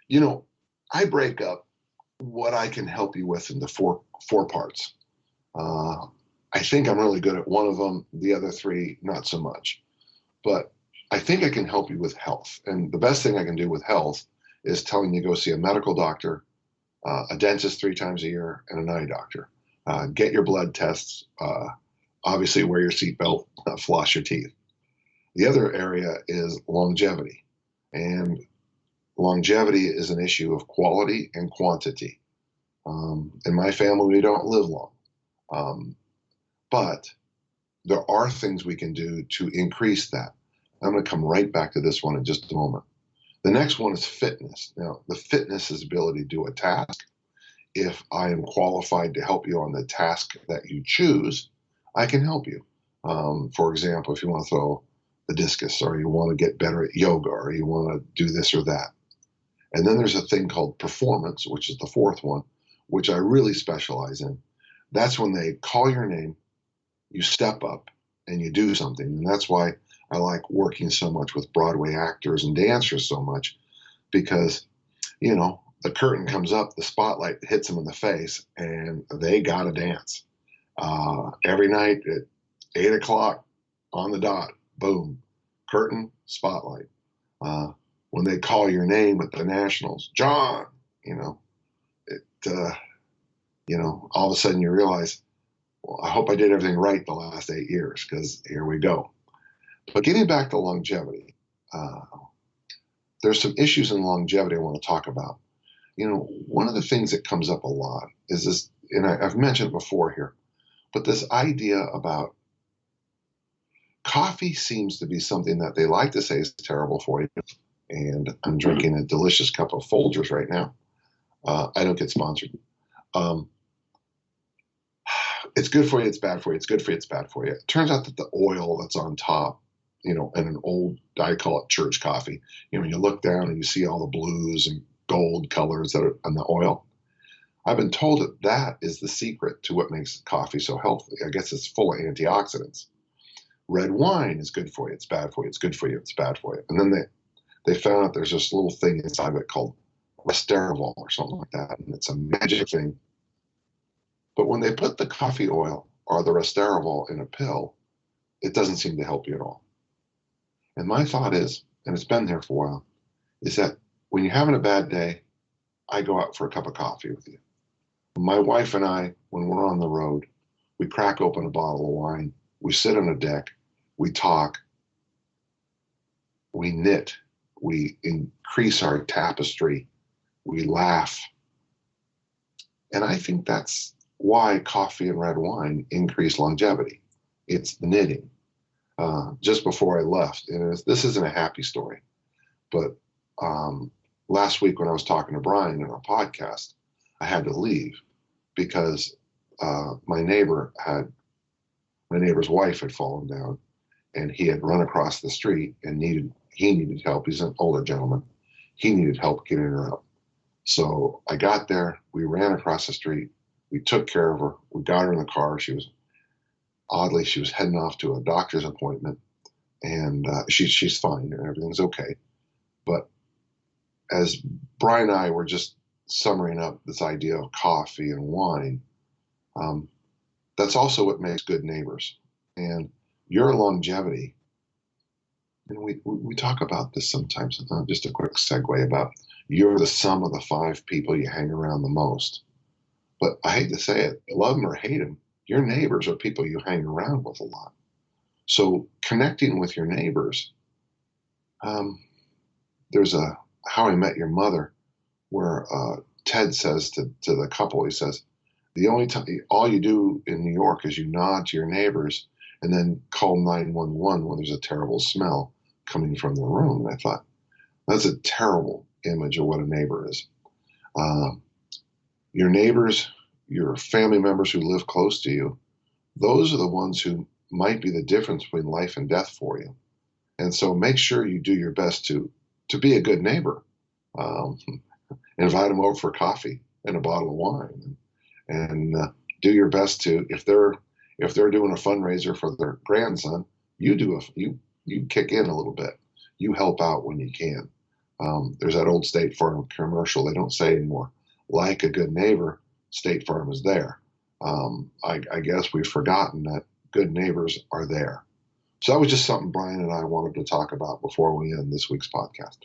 You know, I break up what I can help you with into four parts. Uh, I think I'm really good at one of them. The other three, not so much. But I think I can help you with health. And the best thing I can do with health is telling you to go see a medical doctor, a dentist 3 times a year, and an eye doctor. Get your blood tests. Obviously, wear your seatbelt, floss your teeth. The other area is longevity. And longevity is an issue of quality and quantity. In my family, we don't live long. But there are things we can do to increase that. I'm going to come right back to this one in just a moment. The next one is fitness. Now, the fitness is ability to do a task. If I am qualified to help you on the task that you choose, I can help you. For example, if you want to throw the discus, or you want to get better at yoga, or you want to do this or that. And then there's a thing called performance, which is the fourth one, which I really specialize in. That's when they call your name, you step up, and you do something. And that's why I like working so much with Broadway actors and dancers so much, because, you know, the curtain comes up, the spotlight hits them in the face, and they got to dance. Every night at 8 o'clock on the dot, boom, curtain, spotlight. When they call your name at the Nationals, John, all of a sudden you realize, well, I hope I did everything right the last 8 years, because here we go. But getting back to longevity, there's some issues in longevity I want to talk about. One of the things that comes up a lot is this, and I've mentioned it before here, but this idea about coffee seems to be something that they like to say is terrible for you. And I'm drinking a delicious cup of Folgers right now. I don't get sponsored. It's good for you, it's bad for you. It's good for you, it's bad for you. It turns out that the oil that's on top, in an old, I call it church coffee. You look down and you see all the blues and gold colors that are on the oil. I've been told that that is the secret to what makes coffee so healthy. I guess it's full of antioxidants. Red wine is good for you, it's bad for you, it's good for you, it's bad for you. And then they found out there's this little thing inside of it called resveratrol or something like that, and it's a magic thing. But when they put the coffee oil or the resveratrol in a pill, it doesn't seem to help you at all. And my thought is, and it's been there for a while, is that when you're having a bad day, I go out for a cup of coffee with you. My wife and I, when we're on the road, we crack open a bottle of wine, we sit on a deck, we talk, we knit, we increase our tapestry, we laugh. And I think that's why coffee and red wine increase longevity. It's the knitting. Just before I left, and this isn't a happy story, but last week when I was talking to Brian in our podcast, I had to leave because my neighbor's wife had fallen down, and he had run across the street and he needed help. He's an older gentleman. He needed help getting her up. So I got there, we ran across the street, we took care of her, we got her in the car. She was heading off to a doctor's appointment, and she's fine and everything's okay. But as Brian and I were just summing up this idea of coffee and wine, that's also what makes good neighbors. And your longevity, and we talk about this sometimes, just a quick segue about you're the sum of the 5 people you hang around the most. But I hate to say it, love them or hate them, your neighbors are people you hang around with a lot. So connecting with your neighbors, there's a How I Met Your Mother where Ted says to the couple, he says, the only time, all you do in New York is you nod to your neighbors and then call 911 when there's a terrible smell coming from the room. And I thought, that's a terrible image of what a neighbor is. Your neighbors, your family members who live close to you, those are the ones who might be the difference between life and death for you. And so make sure you do your best to be a good neighbor. Invite them over for coffee and a bottle of wine, and do your best to, if they're doing a fundraiser for their grandson, you kick in a little bit. You help out when you can. There's that old State Farm commercial. They don't say anymore, like a good neighbor, State Farm is there. I guess we've forgotten that good neighbors are there. So that was just something Brian and I wanted to talk about before we end this week's podcast.